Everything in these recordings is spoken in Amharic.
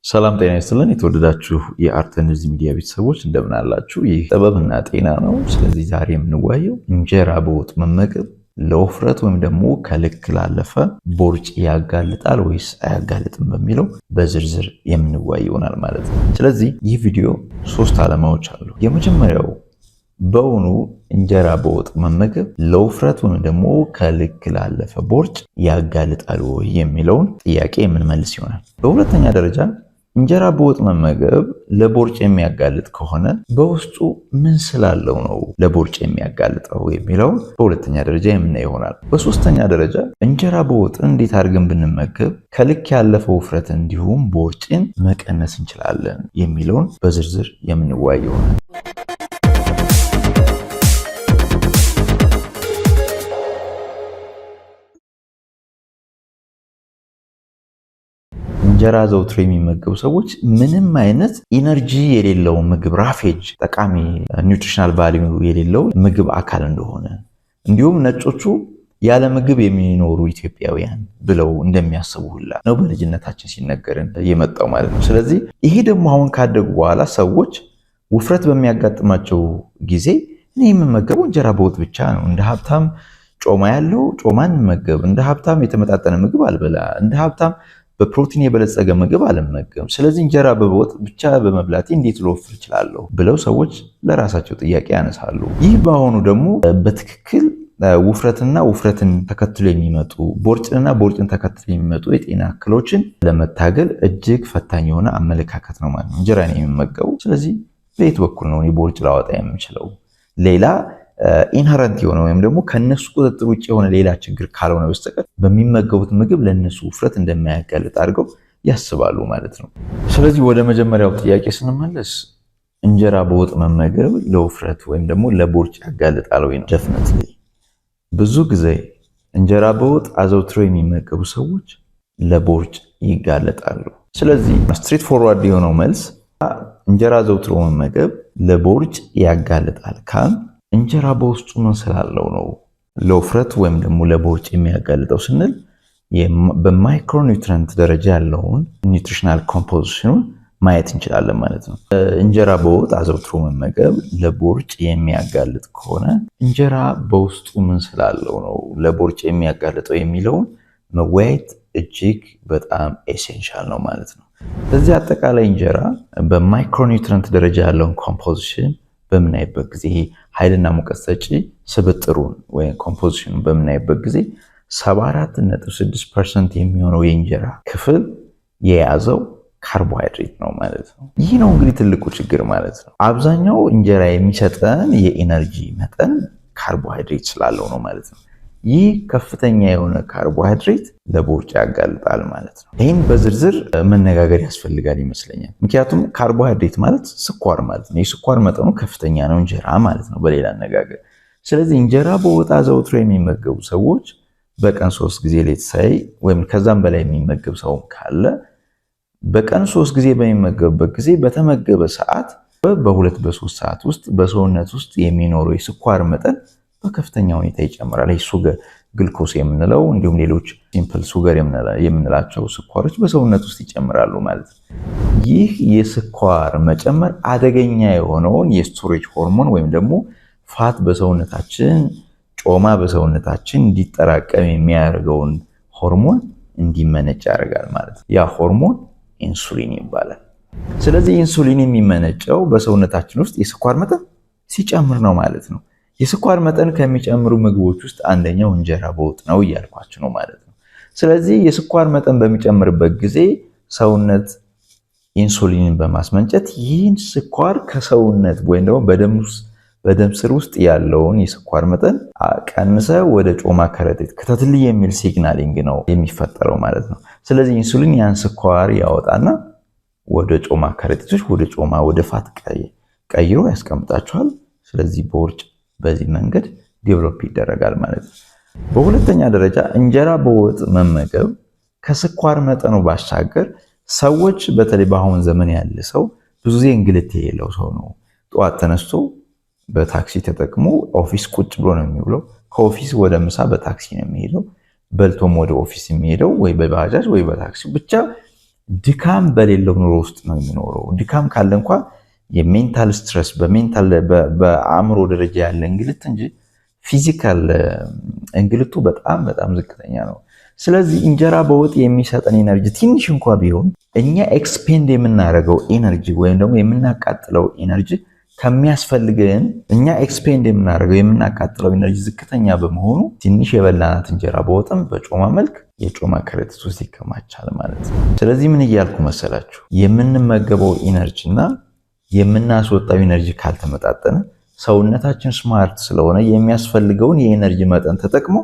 ሰላም ጤና ይስጥልን። የተወደዳችሁ የአርተንዝ ሚዲያ ቤተሰቦች እንደምን አላችሁ? ይህ ጥበብና ጤና ነው። ስለዚህ ዛሬ የምንወያየው እንጀራ በወጥ መመገብ ለውፍረት ወይም ደግሞ ከልክ ላለፈ ቦርጭ ያጋልጣል ወይስ አያጋልጥም በሚለው በዝርዝር የምንወያይ ይሆናል ማለት ነው። ስለዚህ ይህ ቪዲዮ 3 ዓላማዎች አሉ። የመጀመሪያው በውኑ እንጀራ በወጥ መመገብ ለውፍረት ወይም ደግሞ ከልክ ላለፈ ቦርጭ ያጋልጣል ወይ የሚለውን ጥያቄ የምንመልስ ይሆናል። በሁለተኛ ደረጃ እንጀራ በወጥ መመገብ ለቦርጭ የሚያጋልጥ ከሆነ በውስጡ ምን ስላለው ነው ለቦርጭ የሚያጋልጠው የሚለውን በሁለተኛ ደረጃ የምናይ ይሆናል። በሶስተኛ ደረጃ እንጀራ በወጥ እንዴት አድርገን ብንመገብ ከልክ ያለፈ ውፍረት እንዲሁም ቦርጭን መቀነስ እንችላለን የሚለውን በዝርዝር የምንወያይ ይሆናል። እንጀራ ዘውትር የሚመገቡ ሰዎች ምንም አይነት ኢነርጂ የሌለው ምግብ ራፌጅ ጠቃሚ ኒውትሪሽናል ቫልዩ የሌለው ምግብ አካል እንደሆነ እንዲሁም ነጮቹ ያለ ምግብ የሚኖሩ ኢትዮጵያውያን ብለው እንደሚያስቡ ሁላ ነው በልጅነታችን ሲነገርን የመጣው ማለት ነው። ስለዚህ ይሄ ደግሞ አሁን ካደጉ በኋላ ሰዎች ውፍረት በሚያጋጥማቸው ጊዜ እኔ የምመገበው እንጀራ በወጥ ብቻ ነው፣ እንደ ሀብታም ጮማ ያለው ጮማን መገብ፣ እንደ ሀብታም የተመጣጠነ ምግብ አልበላ፣ እንደ ሀብታም በፕሮቲን የበለጸገ ምግብ አልመገብም፣ ስለዚህ እንጀራ በወጥ ብቻ በመብላቴ እንዴት ልወፍር እችላለሁ ብለው ሰዎች ለራሳቸው ጥያቄ ያነሳሉ። ይህ በአሁኑ ደግሞ በትክክል ውፍረትን ተከትሎ የሚመጡ ቦርጭንና ቦርጭን ተከትሎ የሚመጡ የጤና እክሎችን ለመታገል እጅግ ፈታኝ የሆነ አመለካከት ነው ማለት ነው። እንጀራን የሚመገቡ ስለዚህ በየት በኩል ነው ቦርጭ ላወጣ የምችለው? ሌላ ኢንሄረንት የሆነ ወይም ደግሞ ከነሱ ቁጥጥር ውጭ የሆነ ሌላ ችግር ካልሆነ በስተቀር በሚመገቡት ምግብ ለነሱ ውፍረት እንደማያጋልጥ አድርገው ያስባሉ ማለት ነው። ስለዚህ ወደ መጀመሪያው ጥያቄ ስንመለስ እንጀራ በወጥ መመገብ ለውፍረት ወይም ደግሞ ለቦርጭ ያጋልጣል ወይ ነው? ደፍነትሊ ብዙ ጊዜ እንጀራ በወጥ አዘውትረው የሚመገቡ ሰዎች ለቦርጭ ይጋለጣሉ። ስለዚህ ስትሬት ፎርዋርድ የሆነው መልስ እንጀራ አዘውትሮ መመገብ ለቦርጭ ያጋልጣል ካል እንጀራ በውስጡ ምን ስላለው ነው ለውፍረት ወይም ደግሞ ለቦርጭ የሚያጋልጠው ስንል በማይክሮኒውትረንት ደረጃ ያለውን ኒውትሪሽናል ኮምፖዚሽኑን ማየት እንችላለን ማለት ነው። እንጀራ በወጥ አዘውትሮ መመገብ ለቦርጭ የሚያጋልጥ ከሆነ እንጀራ በውስጡ ምን ስላለው ነው ለቦርጭ የሚያጋልጠው የሚለውን መወያየት እጅግ በጣም ኤሴንሻል ነው ማለት ነው። ስለዚህ አጠቃላይ እንጀራ በማይክሮኒውትረንት ደረጃ ያለውን ኮምፖዚሽን በምናይበት ጊዜ ኃይልና ሙቀት ሰጪ ስብጥሩን ወይም ኮምፖዚሽኑን በምናይበት ጊዜ 74.6% የሚሆነው የእንጀራ ክፍል የያዘው ካርቦሃይድሬት ነው ማለት ነው። ይህ ነው እንግዲህ ትልቁ ችግር ማለት ነው። አብዛኛው እንጀራ የሚሰጠን የኢነርጂ መጠን ካርቦሃይድሬት ስላለው ነው ማለት ነው። ይህ ከፍተኛ የሆነ ካርቦሃይድሬት ለቦርጭ ያጋልጣል ማለት ነው። ይህም በዝርዝር መነጋገር ያስፈልጋል ይመስለኛል። ምክንያቱም ካርቦሃይድሬት ማለት ስኳር ማለት ነው። የስኳር መጠኑ ከፍተኛ ነው እንጀራ ማለት ነው በሌላ አነጋገር። ስለዚህ እንጀራ በወጥ አዘውትሮ የሚመገቡ ሰዎች በቀን 3 ጊዜ ሌትሳይ ወይም ከዛም በላይ የሚመገብ ሰው ካለ በቀን 3 ጊዜ በሚመገብበት ጊዜ በተመገበ ሰዓት በ2-3 ሰዓት ውስጥ በሰውነት ውስጥ የሚኖረው የስኳር መጠን በከፍተኛ ሁኔታ ይጨምራል። ሱገር ግልኮስ የምንለው እንዲሁም ሌሎች ሲምፕል ሱገር የምንላቸው ስኳሮች በሰውነት ውስጥ ይጨምራሉ ማለት ነው። ይህ የስኳር መጨመር አደገኛ የሆነውን የስቶሬጅ ሆርሞን ወይም ደግሞ ፋት በሰውነታችን ጮማ በሰውነታችን እንዲጠራቀም የሚያደርገውን ሆርሞን እንዲመነጭ ያደርጋል ማለት ነው። ያ ሆርሞን ኢንሱሊን ይባላል። ስለዚህ ኢንሱሊን የሚመነጨው በሰውነታችን ውስጥ የስኳር መጠን ሲጨምር ነው ማለት ነው። የስኳር መጠን ከሚጨምሩ ምግቦች ውስጥ አንደኛው እንጀራ በወጥ ነው እያልኳችሁ ነው ማለት ነው። ስለዚህ የስኳር መጠን በሚጨምርበት ጊዜ ሰውነት ኢንሱሊንን በማስመንጨት ይህን ስኳር ከሰውነት ወይም ደግሞ በደም ስር ውስጥ ያለውን የስኳር መጠን ቀንሰ ወደ ጮማ ከረጢት ክተትልኝ የሚል ሲግናሊንግ ነው የሚፈጠረው ማለት ነው። ስለዚህ ኢንሱሊን ያን ስኳር ያወጣና ወደ ጮማ ከረጢቶች ወደ ፋት ቀይሮ ያስቀምጣቸዋል። ስለዚህ ቦርጭ በዚህ መንገድ ዴቨሎፕ ይደረጋል ማለት ነው። በሁለተኛ ደረጃ እንጀራ በወጥ መመገብ ከስኳር መጠኑ ባሻገር ሰዎች በተለይ በአሁን ዘመን ያለ ሰው ብዙ ጊዜ እንግልት የሌለው ሰው ነው። ጠዋት ተነስቶ በታክሲ ተጠቅሞ ኦፊስ ቁጭ ብሎ ነው የሚውለው። ከኦፊስ ወደ ምሳ በታክሲ ነው የሚሄደው። በልቶም ወደ ኦፊስ የሚሄደው ወይ በባጃጅ ወይ በታክሲ ብቻ ድካም በሌለው ኑሮ ውስጥ ነው የሚኖረው። ድካም ካለ እንኳን የሜንታል ስትረስ በአእምሮ ደረጃ ያለ እንግልት እንጂ ፊዚካል እንግልቱ በጣም በጣም ዝቅተኛ ነው። ስለዚህ እንጀራ በወጥ የሚሰጠን ኤነርጂ ትንሽ እንኳ ቢሆን እኛ ኤክስፔንድ የምናደርገው ኤነርጂ ወይም ደግሞ የምናቃጥለው ኤነርጂ ከሚያስፈልገን እኛ ኤክስፔንድ የምናቃጥለው ኤነርጂ ዝቅተኛ በመሆኑ ትንሽ የበላናት እንጀራ በወጥም በጮማ መልክ የጮማ ከረጢት ውስጥ ይከማቻል ማለት ነው። ስለዚህ ምን እያልኩ መሰላችሁ? የምንመገበው ኤነርጂ እና የምናስወጣው ኤነርጂ ካልተመጣጠነ ሰውነታችን ስማርት ስለሆነ የሚያስፈልገውን የኤነርጂ መጠን ተጠቅሞ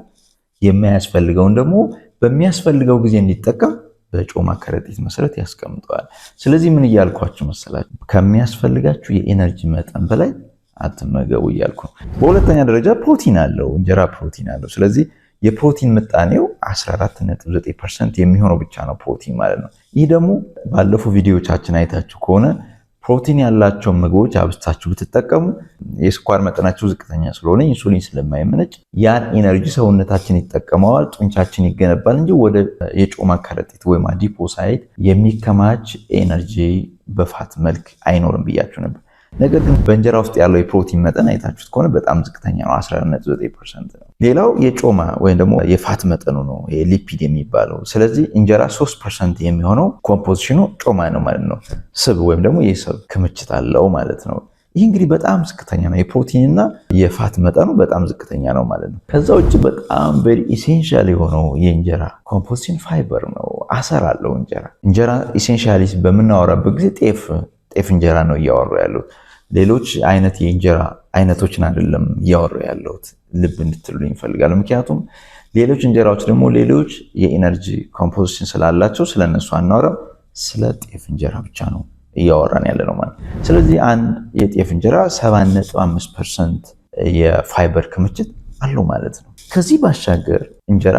የማያስፈልገውን ደግሞ በሚያስፈልገው ጊዜ እንዲጠቀም በጮማ ከረጢት መሰረት ያስቀምጠዋል። ስለዚህ ምን እያልኳችሁ መሰላችሁ? ከሚያስፈልጋችሁ የኤነርጂ መጠን በላይ አትመገቡ እያልኩ ነው። በሁለተኛ ደረጃ ፕሮቲን አለው፣ እንጀራ ፕሮቲን አለው። ስለዚህ የፕሮቲን ምጣኔው 14.9% የሚሆነው ብቻ ነው ፕሮቲን ማለት ነው። ይህ ደግሞ ባለፉ ቪዲዮዎቻችን አይታችሁ ከሆነ ፕሮቲን ያላቸው ምግቦች አብስታችሁ ብትጠቀሙ የስኳር መጠናቸው ዝቅተኛ ስለሆነ ኢንሱሊን ስለማይመነጭ ያን ኤነርጂ ሰውነታችን ይጠቀመዋል፣ ጡንቻችን ይገነባል እንጂ ወደ የጮማ ከረጢት ወይም አዲፖሳይት የሚከማች ኤነርጂ በፋት መልክ አይኖርም ብያችሁ ነበር። ነገር ግን በእንጀራ ውስጥ ያለው የፕሮቲን መጠን አይታችሁት ከሆነ በጣም ዝቅተኛ ነው፣ 14.9% ነው። ሌላው የጮማ ወይም ደግሞ የፋት መጠኑ ነው፣ ሊፒድ የሚባለው። ስለዚህ እንጀራ 3% የሚሆነው ኮምፖዚሽኑ ጮማ ነው ማለት ነው። ስብ ወይም ደግሞ የስብ ክምችት አለው ማለት ነው። ይህ እንግዲህ በጣም ዝቅተኛ ነው። የፕሮቲንና የፋት መጠኑ በጣም ዝቅተኛ ነው ማለት ነው። ከዛ ውጭ በጣም ቬሪ ኢሴንሻል የሆነው የእንጀራ ኮምፖዚሽን ፋይበር ነው። አሰር አለው እንጀራ ኢሴንሻሊ በምናወራበት ጊዜ ጤፍ እንጀራ ነው እያወሩ ያሉት። ሌሎች አይነት የእንጀራ አይነቶችን አይደለም እያወሩ ያለሁት፣ ልብ እንድትሉ ይፈልጋሉ። ምክንያቱም ሌሎች እንጀራዎች ደግሞ ሌሎች የኢነርጂ ኮምፖዚሽን ስላላቸው ስለነሱ አናወራም። ስለ ጤፍ እንጀራ ብቻ ነው እያወራን ያለ ነው ማለት። ስለዚህ አንድ የጤፍ እንጀራ 7.5% የፋይበር ክምችት አለው ማለት ነው። ከዚህ ባሻገር እንጀራ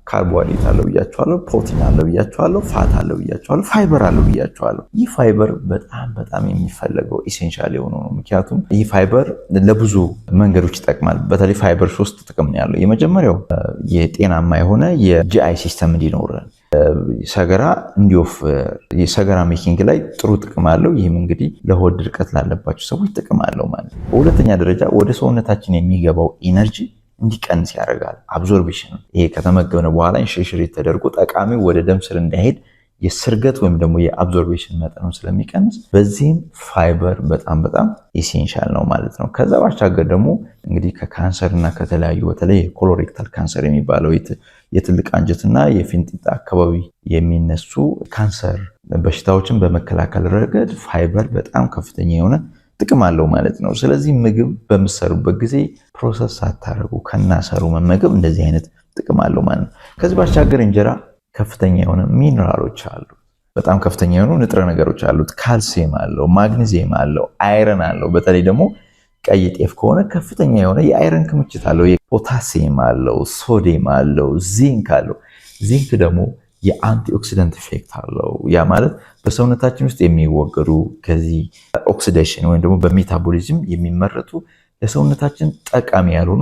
ካርቦሃይድሬት አለው ብያቸዋለሁ፣ ፕሮቲን አለው ብያቸዋለሁ፣ ፋት አለው ብያቸዋለሁ፣ ፋይበር አለው ብያቸዋለሁ። ይህ ፋይበር በጣም የሚፈለገው ኢሴንሻል የሆነው ነው። ምክንያቱም ይህ ፋይበር ለብዙ መንገዶች ይጠቅማል። በተለይ ፋይበር 3 ጥቅም ነው ያለው። የመጀመሪያው የጤናማ የሆነ የጂአይ ሲስተም እንዲኖረን ሰገራ እንዲወፍር የሰገራ ሜኪንግ ላይ ጥሩ ጥቅም አለው። ይህም እንግዲህ ለሆድ ድርቀት ላለባቸው ሰዎች ጥቅም አለው ማለት ነው። በሁለተኛ ደረጃ ወደ ሰውነታችን የሚገባው ኢነርጂ እንዲቀንስ ያደርጋል። አብዞርቤሽን ይሄ ከተመገብነ በኋላ ኢንሽሪት ተደርጎ ጠቃሚው ወደ ደም ስር እንዳይሄድ የስርገት ወይም ደግሞ የአብዞርቤሽን መጠኑ ስለሚቀንስ በዚህም ፋይበር በጣም ኢሴንሻል ነው ማለት ነው። ከዛ ባሻገር ደግሞ እንግዲህ ከካንሰር እና ከተለያዩ በተለይ ኮሎሬክታል ካንሰር የሚባለው የትልቅ አንጀትና የፊንጢጣ አካባቢ የሚነሱ ካንሰር በሽታዎችን በመከላከል ረገድ ፋይበር በጣም ከፍተኛ የሆነ ጥቅም አለው ማለት ነው። ስለዚህ ምግብ በምትሰሩበት ጊዜ ፕሮሰስ ሳታደርጉ ከናሰሩ መመገብ እንደዚህ አይነት ጥቅም አለው ማለት ነው። ከዚህ ባሻገር እንጀራ ከፍተኛ የሆነ ሚነራሎች አሉ፣ በጣም ከፍተኛ የሆኑ ንጥረ ነገሮች አሉት። ካልሲየም አለው፣ ማግኒዚየም አለው፣ አይረን አለው። በተለይ ደግሞ ቀይ ጤፍ ከሆነ ከፍተኛ የሆነ የአይረን ክምችት አለው። ፖታሲየም አለው፣ ሶዲየም አለው፣ ዚንክ አለው። ዚንክ ደግሞ የአንቲኦክሲደንት ኢፌክት አለው። ያ ማለት በሰውነታችን ውስጥ የሚወገዱ ከዚህ ኦክሲዴሽን ወይም ደግሞ በሜታቦሊዝም የሚመረቱ ለሰውነታችን ጠቃሚ ያልሆኑ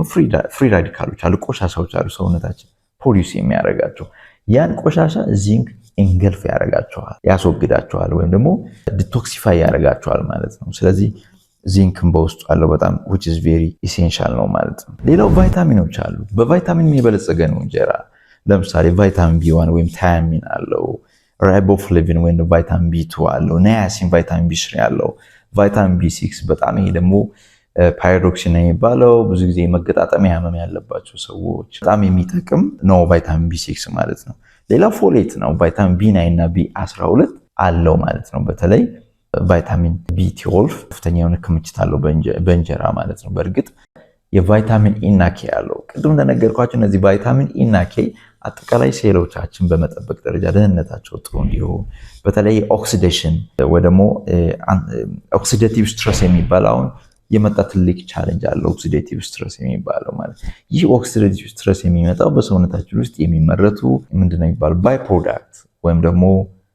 ፍሪ ራዲካሎች አሉ፣ ቆሻሻዎች አሉ ሰውነታችን ፕሮዲውስ የሚያደርጋቸው። ያን ቆሻሻ ዚንክ ኢንገልፍ ያደርጋቸዋል፣ ያስወግዳቸዋል፣ ወይም ደግሞ ዲቶክሲፋይ ያደርጋቸዋል ማለት ነው። ስለዚህ ዚንክን በውስጡ አለው በጣም which is very essential ነው ማለት ነው። ሌላው ቫይታሚኖች አሉ። በቫይታሚን የበለጸገ ነው እንጀራ። ለምሳሌ ቫይታሚን ቢ1 ወይም ታያሚን አለው፣ ራይቦፍሌቪን ወይም ቫይታሚን ቢ2 አለው፣ ናያሲን ቫይታሚን ቢ3 አለው፣ ቫይታሚን ቢ6 በጣም ይሄ ደግሞ ፓይሮዶክሲን የሚባለው ብዙ ጊዜ መገጣጠሚያ ህመም ያለባቸው ሰዎች በጣም የሚጠቅም ነው ቫይታሚን ቢ6 ማለት ነው። ሌላ ፎሌት ነው። ቫይታሚን ቢ9 እና ቢ12 አለው ማለት ነው። በተለይ ቫይታሚን ቢ12 ከፍተኛ የሆነ ክምችት አለው በእንጀራ ማለት ነው። በእርግጥ የቫይታሚን ኢ እና ኬ አለው። ቅድም እንደነገርኳቸው እነዚህ ቫይታሚን ኢ እና ኬ አጠቃላይ ሴሎቻችን በመጠበቅ ደረጃ ደህንነታቸው ጥሩ እንዲሆን በተለይ ኦክሲዴሽን ወይ ደግሞ ኦክሲዴቲቭ ስትረስ የሚባል አሁን የመጣ ትልቅ ቻሌንጅ አለ። ኦክሲዴቲቭ ስትረስ የሚባለው ማለት ይህ ኦክሲዴቲቭ ስትረስ የሚመጣው በሰውነታችን ውስጥ የሚመረቱ ምንድነው የሚባለው ባይ ፕሮዳክት ወይም ደግሞ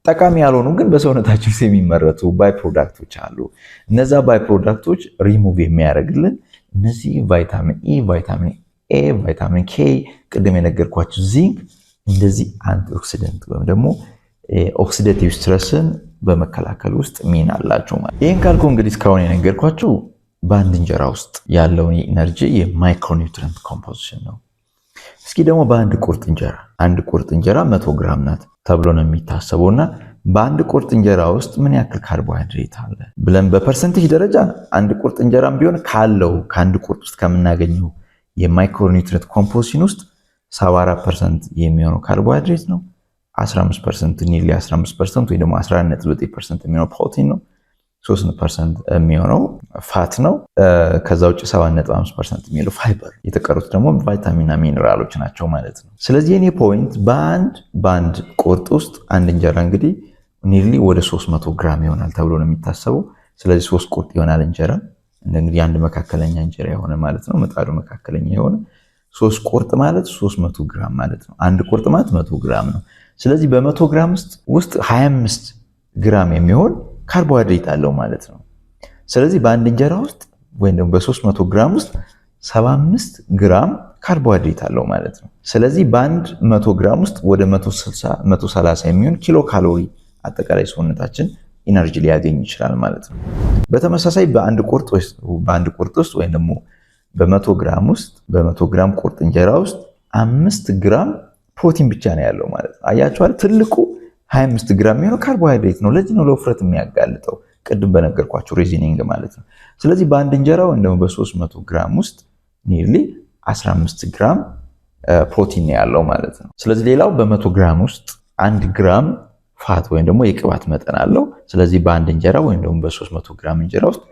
ጠቃሚ ያልሆኑ ግን በሰውነታችን ውስጥ የሚመረቱ ባይ ፕሮዳክቶች አሉ። እነዛ ባይ ፕሮዳክቶች ሪሙቭ የሚያደርግልን እነዚህ ቫይታሚን ኢ፣ ቫይታሚን ኤ፣ ቫይታሚን ኬ፣ ቅድም የነገርኳችሁ ዚንክ፣ እንደዚህ አንቲኦክሲደንት ወይም ደግሞ ኦክሲዴቲቭ ስትረስን በመከላከል ውስጥ ሚና አላቸው ማለት። ይህን ካልኩ እንግዲህ እስካሁን የነገርኳችሁ በአንድ እንጀራ ውስጥ ያለውን የኢነርጂ የማይክሮኒውትረንት ኮምፖዚሽን ነው። እስኪ ደግሞ በአንድ ቁርጥ እንጀራ አንድ ቁርጥ እንጀራ 100 ግራም ናት ተብሎ ነው የሚታሰበው እና በአንድ ቁርጥ እንጀራ ውስጥ ምን ያክል ካርቦሃይድሬት አለ ብለን በፐርሰንቴጅ ደረጃ አንድ ቁርጥ እንጀራም ቢሆን ካለው ከአንድ ቁርጥ ውስጥ ከምናገኘው የማይክሮኒውትረንት ኮምፖዚሽን ውስጥ 74% የሚሆነው ካርቦሃይድሬት ነው። 15% ኒርሊ 15% ወይ ደግሞ 11.9% የሚሆነው ፕሮቲን ነው። 3% የሚሆነው ፋት ነው። ከዛ ውጭ 7.5% የሚሆነው ፋይበር፣ የተቀሩት ደግሞ ቫይታሚንና ሚነራሎች ናቸው ማለት ነው። ስለዚህ የኔ ፖይንት በአንድ ቁርጥ ውስጥ አንድ እንጀራ እንግዲህ ኒርሊ ወደ 300 ግራም ይሆናል ተብሎ ነው የሚታሰበው። ስለዚህ 3 ቁርጥ ይሆናል እንጀራ እንግዲህ አንድ መካከለኛ እንጀራ የሆነ ማለት ነው። ምጣዱ መካከለኛ የሆነ 3 ቁርጥ ማለት 300 ግራም ማለት ነው። አንድ ቁርጥ ማለት 100 ግራም ነው። ስለዚህ በ100 ግራም ውስጥ 25 ግራም የሚሆን ካርቦሃይድሬት አለው ማለት ነው። ስለዚህ በአንድ እንጀራ ውስጥ ወይም ደግሞ በ300 ግራም ውስጥ 75 ግራም ካርቦሃይድሬት አለው ማለት ነው። ስለዚህ በአንድ 100 ግራም ውስጥ ወደ 130 የሚሆን ኪሎ ካሎሪ አጠቃላይ ሰውነታችን ኢነርጂ ሊያገኝ ይችላል ማለት ነው። በተመሳሳይ በአንድ ቁርጥ ውስጥ ወይም ደግሞ በ100 ግራም ቁርጥ እንጀራ ውስጥ 5 ግራም ፕሮቲን ብቻ ነው ያለው ማለት ነው። አያችኋል? ትልቁ 25 ግራም የሚሆነው ካርቦሃይድሬት ነው። ለዚህ ነው ለውፍረት የሚያጋልጠው ቅድም በነገርኳቸው ሪዝኒንግ ማለት ነው። ስለዚህ በአንድ እንጀራ ወይም ደግሞ በ300 ግራም ውስጥ ኒርሊ 15 ግራም ፕሮቲን ነው ያለው ማለት ነው። ስለዚህ ሌላው በ100 ግራም ውስጥ 1 ግራም ፋት ወይም ደግሞ የቅባት መጠን አለው። ስለዚህ በአንድ እንጀራ ወይም ደግሞ በ300 ግራም እንጀራ ውስጥ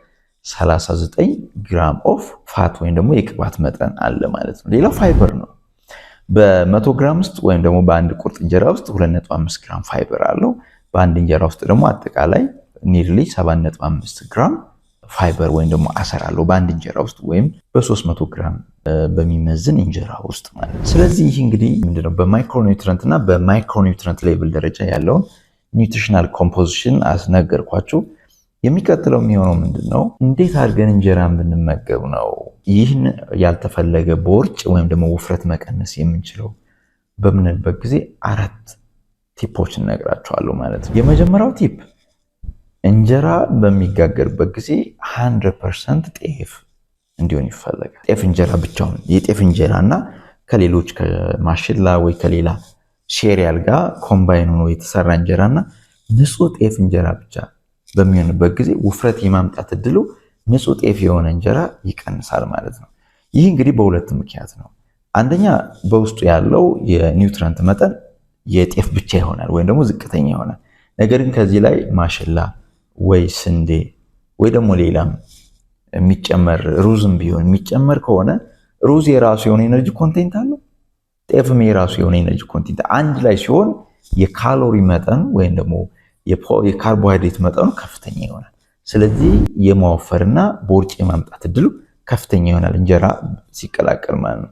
39 ግራም ኦፍ ፋት ወይም ደግሞ የቅባት መጠን አለ ማለት ነው። ሌላው ፋይበር ነው። በ100 ግራም ውስጥ ወይም ደግሞ በአንድ ቁርጥ እንጀራ ውስጥ 2.5 ግራም ፋይበር አለው። በአንድ እንጀራ ውስጥ ደግሞ አጠቃላይ ኒርሊ 7.5 ግራም ፋይበር ወይም ደግሞ አሰር አለው በአንድ እንጀራ ውስጥ ወይም በ300 ግራም በሚመዝን እንጀራ ውስጥ ማለት ነው። ስለዚህ ይህ እንግዲህ ምንድነው በማይክሮኒውትረንት እና በማይክሮኒውትረንት ሌቭል ደረጃ ያለውን ኒውትሪሽናል ኮምፖዚሽን አስነገርኳችሁ። የሚቀጥለው የሚሆነው ምንድነው? እንዴት አድርገን እንጀራን ብንመገብ ነው ይህን ያልተፈለገ ቦርጭ ወይም ደግሞ ውፍረት መቀነስ የምንችለው በምንልበት ጊዜ 4 ቲፖች እነግራችኋለሁ ማለት ነው። የመጀመሪያው ቲፕ እንጀራ በሚጋገርበት ጊዜ 100% ጤፍ እንዲሆን ይፈለጋል። ጤፍ እንጀራ ብቻውን የጤፍ እንጀራ እና ከሌሎች ከማሽላ ወይ ከሌላ ሼሪያል ጋር ኮምባይን ሆኖ የተሰራ እንጀራና ንጹህ ጤፍ እንጀራ ብቻ በሚሆንበት ጊዜ ውፍረት የማምጣት እድሉ ንጹህ ጤፍ የሆነ እንጀራ ይቀንሳል ማለት ነው። ይህ እንግዲህ በሁለት ምክንያት ነው። አንደኛ በውስጡ ያለው የኒውትረንት መጠን የጤፍ ብቻ ይሆናል ወይም ደግሞ ዝቅተኛ ይሆናል። ነገር ግን ከዚህ ላይ ማሽላ ወይ ስንዴ ወይ ደግሞ ሌላም የሚጨመር ሩዝም ቢሆን የሚጨመር ከሆነ ሩዝ የራሱ የሆነ ኤነርጂ ኮንቴንት አለው፣ ጤፍም የራሱ የሆነ ኤነርጂ ኮንቴንት አንድ ላይ ሲሆን የካሎሪ መጠን ወይም ደግሞ የካርቦሃይድሬት መጠኑ ከፍተኛ ይሆናል። ስለዚህ የማወፈርና ቦርጭ የማምጣት እድሉ ከፍተኛ ይሆናል እንጀራ ሲቀላቀል ማለት ነው።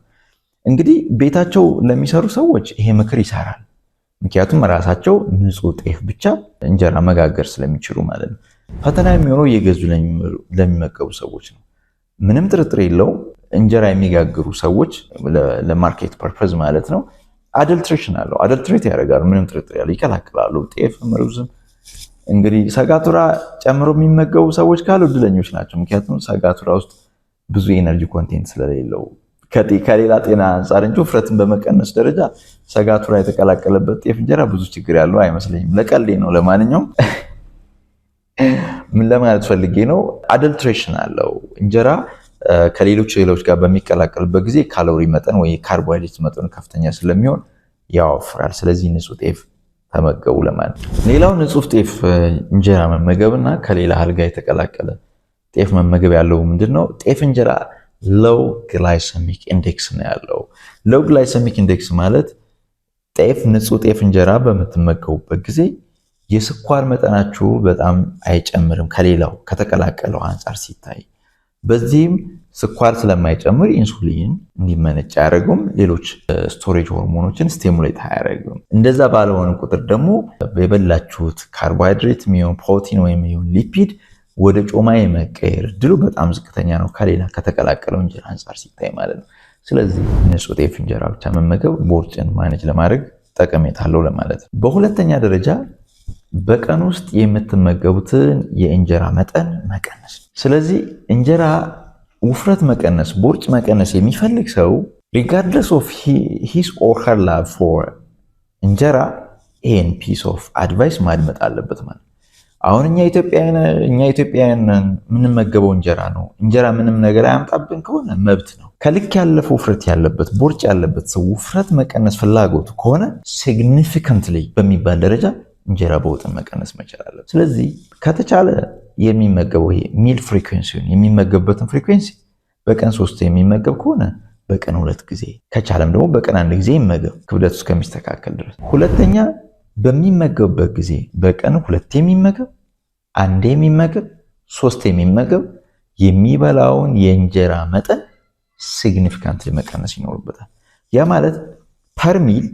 እንግዲህ ቤታቸው ለሚሰሩ ሰዎች ይሄ ምክር ይሰራል። ምክንያቱም ራሳቸው ንጹህ ጤፍ ብቻ እንጀራ መጋገር ስለሚችሉ ማለት ነው። ፈተና የሚሆነው እየገዙ ለሚመገቡ ሰዎች ነው። ምንም ጥርጥር የለው እንጀራ የሚጋግሩ ሰዎች ለማርኬት ፐርፐዝ ማለት ነው አደልትሬሽን አለው። አደልትሬት ያደርጋሉ። ምንም ጥርጥር ያለው ይቀላቅላሉ። ጤፍም ሩዝም እንግዲህ ሰጋቱራ ጨምሮ የሚመገቡ ሰዎች ካሉ እድለኞች ናቸው። ምክንያቱም ሰጋቱራ ውስጥ ብዙ የኤነርጂ ኮንቴንት ስለሌለው ከሌላ ጤና አንጻር እንጂ ውፍረትን በመቀነስ ደረጃ ሰጋቱራ የተቀላቀለበት ጤፍ እንጀራ ብዙ ችግር ያለው አይመስለኝም። ለቀልዴ ነው። ለማንኛውም ምን ለማለት ፈልጌ ነው፣ አደልትሬሽን አለው እንጀራ ከሌሎች እህሎች ጋር በሚቀላቀልበት ጊዜ ካሎሪ መጠን ወይ ካርቦሃይድሬት መጠኑ ከፍተኛ ስለሚሆን ያወፍራል። ስለዚህ ንጹህ ጤፍ ተመገቡ ለማለት ነው። ሌላው ንጹህ ጤፍ እንጀራ መመገብና ከሌላ እህል ጋር የተቀላቀለ ጤፍ መመገብ ያለው ምንድነው? ጤፍ እንጀራ ሎው ግላይሰሚክ ኢንዴክስ ነው ያለው። ሎው ግላይሰሚክ ኢንዴክስ ማለት ንጹህ ጤፍ እንጀራ በምትመገቡበት ጊዜ የስኳር መጠናችሁ በጣም አይጨምርም ከሌላው ከተቀላቀለው አንጻር ሲታይ። በዚህም ስኳር ስለማይጨምር ኢንሱሊን እንዲመነጭ አያደርጉም። ሌሎች ስቶሬጅ ሆርሞኖችን ስቲሙሌት አያደርጉም። እንደዛ ባለሆነ ቁጥር ደግሞ የበላችሁት ካርቦሃይድሬት የሚሆን ፕሮቲን ወይም ሊፒድ ወደ ጮማ የመቀየር እድሉ በጣም ዝቅተኛ ነው ከሌላ ከተቀላቀለው እንጀራ አንጻር ሲታይ ማለት ነው። ስለዚህ ንጹህ ጤፍ እንጀራ ብቻ መመገብ ቦርጭን ማኔጅ ለማድረግ ጠቀሜታ አለው ለማለት ነው። በሁለተኛ ደረጃ በቀን ውስጥ የምትመገቡትን የእንጀራ መጠን መቀነስ። ስለዚህ እንጀራ ውፍረት መቀነስ፣ ቦርጭ መቀነስ የሚፈልግ ሰው regardless of his or her love for እንጀራ ይሄን ፒስ ኦፍ አድቫይስ ማድመጥ አለበት ማለት። አሁን እኛ ኢትዮጵያውያን የምንመገበው እንጀራ ነው። እንጀራ ምንም ነገር አያምጣብን ከሆነ መብት ነው። ከልክ ያለፈ ውፍረት ያለበት ቦርጭ ያለበት ሰው ውፍረት መቀነስ ፍላጎቱ ከሆነ ሲግኒፊካንትሊ በሚባል ደረጃ እንጀራ በወጥን መቀነስ መቻል አለበት። ስለዚህ ከተቻለ የሚመገበው ይሄ ሚል ፍሪኩዌንሲውን የሚመገብበትን ፍሪኩዌንሲ በቀን 3 የሚመገብ ከሆነ በቀን 2 ጊዜ ከቻለም ደግሞ በቀን 1 ጊዜ ይመገብ ክብደቱ እስከሚስተካከል ድረስ። ሁለተኛ በሚመገብበት ጊዜ በቀን 2 የሚመገብ፣ 1 የሚመገብ፣ 3 የሚመገብ የሚበላውን የእንጀራ መጠን ሲግኒፊካንትሊ መቀነስ ይኖርበታል። ያ ማለት ፐር ሚል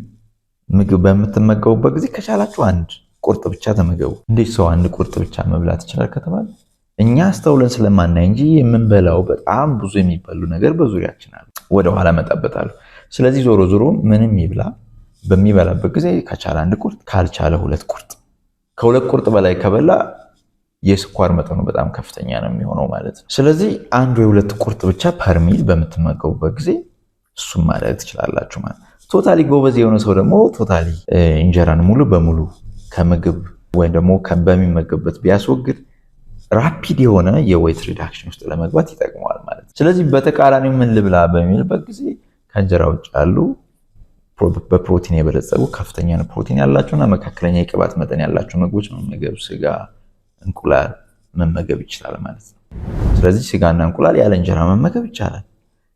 ምግብ በምትመገቡበት ጊዜ ከቻላችሁ 1 ቁርጥ ብቻ ተመገቡ። እንዴት ሰው 1 ቁርጥ ብቻ መብላት ይችላል ከተባለ እኛ አስተውለን ስለማናይ እንጂ የምንበላው በጣም ብዙ የሚበሉ ነገር በዙሪያችን አለ። ወደ ኋላ መጣበታለሁ። ስለዚህ ዞሮ ዞሮ ምንም ይብላ በሚበላበት ጊዜ ከቻለ 1 ቁርጥ ካልቻለ 2 ቁርጥ። ከ2 ቁርጥ በላይ ከበላ የስኳር መጠኑ በጣም ከፍተኛ ነው የሚሆነው ማለት ነው። ስለዚህ 1 ወይ 2 ቁርጥ ብቻ ፐር ሚል በምትመገቡበት ጊዜ እሱም ማድረግ ትችላላችሁ ማለት ነው። ቶታሊ ጎበዝ የሆነ ሰው ደግሞ ቶታሊ እንጀራን ሙሉ በሙሉ ከምግብ ወይም ደግሞ በሚመገብበት ቢያስወግድ ራፒድ የሆነ የዌት ሪዳክሽን ውስጥ ለመግባት ይጠቅመዋል ማለት ነው። ስለዚህ በተቃራኒው ምን ልብላ በሚልበት ጊዜ ከእንጀራ ውጭ ያሉ በፕሮቲን የበለጸጉ ከፍተኛ ፕሮቲን ያላቸውና መካከለኛ የቅባት መጠን ያላቸው ምግቦች መመገብ፣ ስጋ፣ እንቁላል መመገብ ይችላል ማለት ነው። ስለዚህ ስጋና እንቁላል ያለ እንጀራ መመገብ ይቻላል።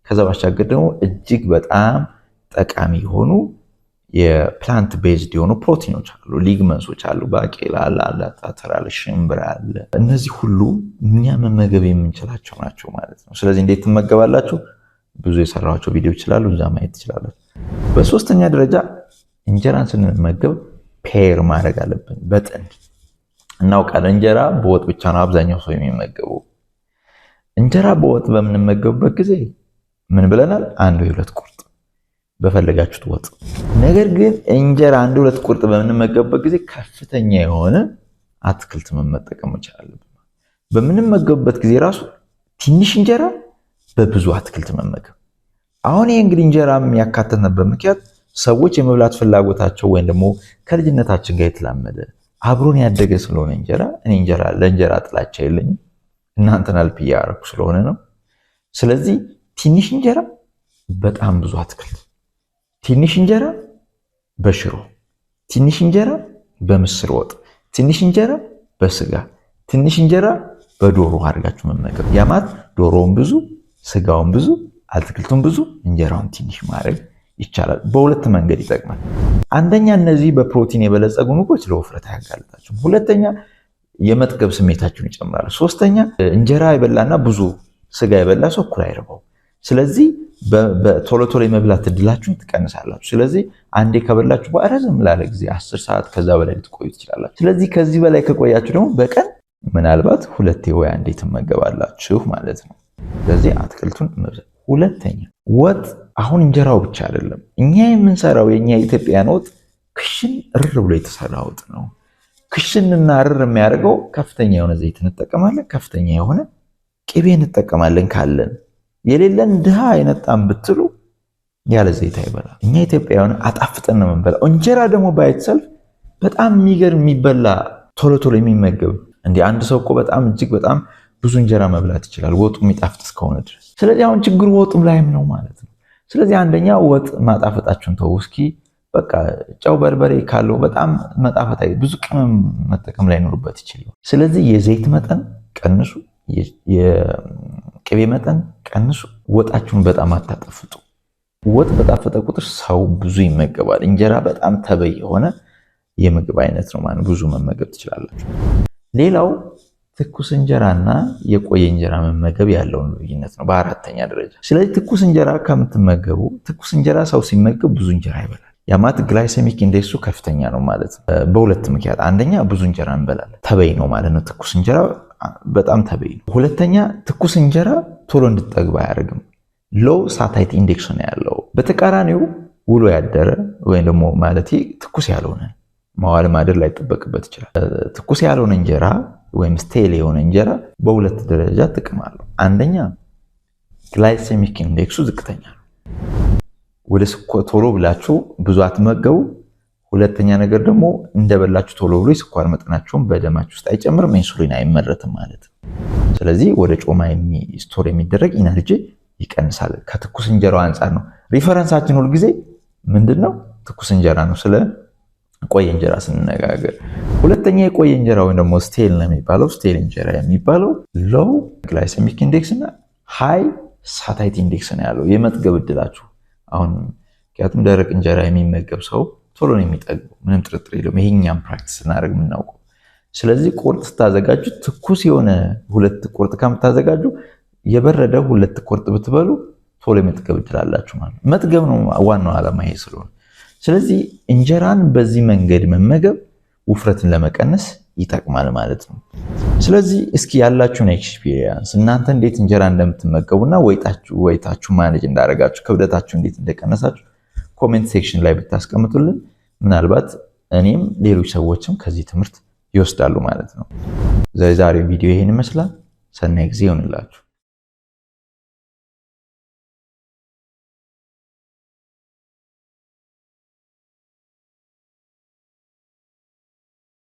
ከዛ ባሻገር ደግሞ እጅግ በጣም ጠቃሚ የሆኑ የፕላንት ቤዝድ የሆኑ ፕሮቲኖች አሉ፣ ሊግመንሶች አሉ፣ ባቄላ አለ፣ አተር አለ፣ ሽምብራ አለ። እነዚህ ሁሉ እኛ መመገብ የምንችላቸው ናቸው ማለት ነው። ስለዚህ እንዴት ትመገባላችሁ? ብዙ የሰራኋቸው ቪዲዮዎች ይችላሉ፣ እዛ ማየት ትችላላችሁ። በሶስተኛ ደረጃ እንጀራን ስንመገብ ፔር ማድረግ አለብን። በጥንድ እናውቃለን። እንጀራ በወጥ ብቻ ነው አብዛኛው ሰው የሚመገበው። እንጀራ በወጥ በምንመገብበት ጊዜ ምን ብለናል? 1 ወይ 2 ቁርጥ በፈለጋችሁት ወጥ። ነገር ግን እንጀራ 1 2 ቁርጥ በምንመገብበት ጊዜ ከፍተኛ የሆነ አትክልት መጠቀም መቻል አለብን። በምንመገብበት ጊዜ ራሱ ትንሽ እንጀራ በብዙ አትክልት መመገብ። አሁን ይሄ እንግዲህ እንጀራ የሚያካተትበት ምክንያት ሰዎች የመብላት ፍላጎታቸው ወይም ደግሞ ከልጅነታችን ጋር የተላመደ አብሮን ያደገ ስለሆነ እንጀራ እኔ ለእንጀራ ጥላቻ የለኝም፣ እናንተን አልፕ እያደረኩ ስለሆነ ነው። ስለዚህ ትንሽ እንጀራ በጣም ብዙ አትክልት፣ ትንሽ እንጀራ በሽሮ፣ ትንሽ እንጀራ በምስር ወጥ፣ ትንሽ እንጀራ በስጋ፣ ትንሽ እንጀራ በዶሮ አድርጋችሁ መመገብ። ያማት ዶሮውን ብዙ፣ ስጋውን ብዙ፣ አትክልቱን ብዙ፣ እንጀራውን ትንሽ ማድረግ ይቻላል። በሁለት መንገድ ይጠቅማል። አንደኛ እነዚህ በፕሮቲን የበለጸጉ ምግቦች ለውፍረት አያጋልጣችሁም። ሁለተኛ የመጥገብ ስሜታችሁን ይጨምራሉ። ሶስተኛ እንጀራ የበላና ብዙ ስጋ የበላ ሰው እኩል አይረባው። ስለዚህ በቶሎ ቶሎ የመብላት እድላችሁን ትቀንሳላችሁ። ስለዚህ አንዴ ከበላችሁ በኋላ ረዘም ላለ ጊዜ 10 ሰዓት ከዛ በላይ ልትቆዩ ትችላላችሁ። ስለዚህ ከዚህ በላይ ከቆያችሁ ደግሞ በቀን ምናልባት 2 ወይ 1 ትመገባላችሁ ማለት ነው። ስለዚህ አትክልቱን መብዛት። ሁለተኛ ወጥ አሁን እንጀራው ብቻ አይደለም። እኛ የምንሰራው የኛ የኢትዮጵያን ወጥ ክሽን እርር ብሎ የተሰራ ወጥ ነው። ክሽንና እርር የሚያደርገው ከፍተኛ የሆነ ዘይት እንጠቀማለን፣ ከፍተኛ የሆነ ቅቤ እንጠቀማለን። ካለን የሌለን ድሃ አይነጣም ብትሉ ያለ ዘይት አይበላም። እኛ ኢትዮጵያውያን አጣፍጠን ነው የምንበላው። እንጀራ ደግሞ ባይተሰልፍ በጣም የሚገርም የሚበላ ቶሎ ቶሎ የሚመገብ እንደ አንድ ሰው እኮ በጣም እጅግ በጣም ብዙ እንጀራ መብላት ይችላል፣ ወጡ የሚጣፍጥ እስከሆነ ድረስ። ስለዚህ አሁን ችግሩ ወጡም ላይም ነው ማለት ነው። ስለዚህ አንደኛ ወጥ ማጣፈጣችሁን ተው እስኪ። በቃ ጨው በርበሬ ካለው በጣም መጣፈጥ ብዙ ቅመም መጠቀም ላይ ኖርበት ይችላል። ስለዚህ የዘይት መጠን ቀንሱ፣ የቅቤ መጠን ቀንሱ። ወጣችሁን በጣም አታጠፍጡ። ወጥ በጣፈጠ ቁጥር ሰው ብዙ ይመገባል። እንጀራ በጣም ተበይ የሆነ የምግብ አይነት ነው ማለት ብዙ መመገብ ትችላላችሁ። ሌላው ትኩስ እንጀራና የቆየ እንጀራ መመገብ ያለውን ልዩነት ነው በአራተኛ ደረጃ። ስለዚህ ትኩስ እንጀራ ከምትመገቡ ትኩስ እንጀራ ሰው ሲመገብ ብዙ እንጀራ ይበላል። ያማት ግላይሴሚክ ኢንዴክሱ ከፍተኛ ነው ማለት ነው። በሁለት ምክንያት፣ አንደኛ ብዙ እንጀራ እንበላለን፣ ተበይ ነው ማለት ነው። ትኩስ እንጀራ በጣም ተበይ ነው። ሁለተኛ ትኩስ እንጀራ ቶሎ እንድትጠግብ አያደርግም። ሎው ሳታይት ኢንዴክስ ነው ያለው። በተቃራኒው ውሎ ያደረ ወይም ደግሞ ማለት ትኩስ ያልሆነ መዋል ማደር ላይ ይጠበቅበት ይችላል። ትኩስ ያልሆነ እንጀራ ወይም ስቴል የሆነ እንጀራ በሁለት ደረጃ ጥቅም አለው። አንደኛ ግላይሴሚክ ኢንዴክሱ ዝቅተኛ ነው። ወደ ቶሎ ብላችሁ ብዙ አትመገቡ። ሁለተኛ ነገር ደግሞ እንደበላችሁ ቶሎ ብሎ የስኳር መጠናቸውን በደማችሁ ውስጥ አይጨምርም፣ ኢንሱሊን አይመረትም ማለት ነው። ስለዚህ ወደ ጮማ ስቶር የሚደረግ ኢነርጂ ይቀንሳል። ከትኩስ እንጀራው አንጻር ነው ሪፈረንሳችን ሁልጊዜ ምንድነው? ትኩስ እንጀራ ነው። ስለ ቆየ እንጀራ ስንነጋገር ሁለተኛ የቆየ እንጀራ ወይም ደግሞ ስቴል ነው የሚባለው። ስቴል እንጀራ የሚባለው ሎው ግላይሴሚክ ኢንዴክስ እና ሃይ ሳታይት ኢንዴክስ ነው ያለው። የመጥገብ እድላችሁ አሁን ምክንያቱም ደረቅ እንጀራ የሚመገብ ሰው ቶሎ ነው የሚጠግበው፣ ምንም ጥርጥር የለውም። ይሄኛም ፕራክቲስ እናደርግ የምናውቀው። ስለዚህ ቁርጥ ስታዘጋጁ ትኩስ የሆነ 2 ቁርጥ ከምታዘጋጁ የበረደ 2 ቁርጥ ብትበሉ ቶሎ የመጥገብ እድላላችሁ ማለት ነው። መጥገብ ነው ዋናው ዓላማ ይሄ ስለሆነ፣ ስለዚህ እንጀራን በዚህ መንገድ መመገብ ውፍረትን ለመቀነስ ይጠቅማል ማለት ነው። ስለዚህ እስኪ ያላችሁን ኤክስፒሪየንስ እናንተ እንዴት እንጀራ እንደምትመገቡና ወይታችሁ ማኔጅ እንዳደረጋችሁ ክብደታችሁ እንዴት እንደቀነሳችሁ ኮሜንት ሴክሽን ላይ ብታስቀምጡልን ምናልባት እኔም ሌሎች ሰዎችም ከዚህ ትምህርት ይወስዳሉ ማለት ነው። ዛሬ ቪዲዮ ይሄን ይመስላል። ሰናይ ጊዜ ይሆንላችሁ።